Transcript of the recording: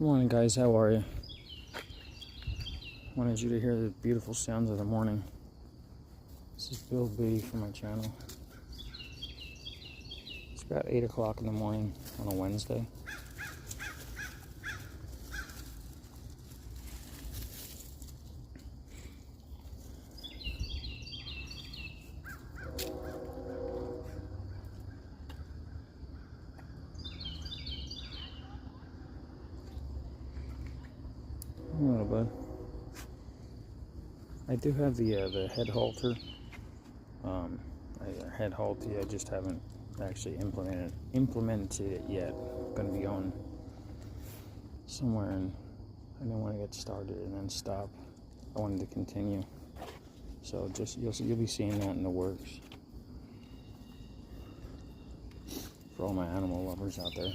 Good morning, guys. How are you? Wanted you to hear the beautiful sounds of the morning. This is Bill B from my channel. It's about 8 o'clock in the morning on a Wednesday. Hello, bud. I do have the head halter. Head halter. I just haven't actually implemented it yet. I'm gonna be going somewhere, and I didn't want to get started and then stop. I wanted to continue. So just you'll be seeing that in the works for all my animal lovers out there.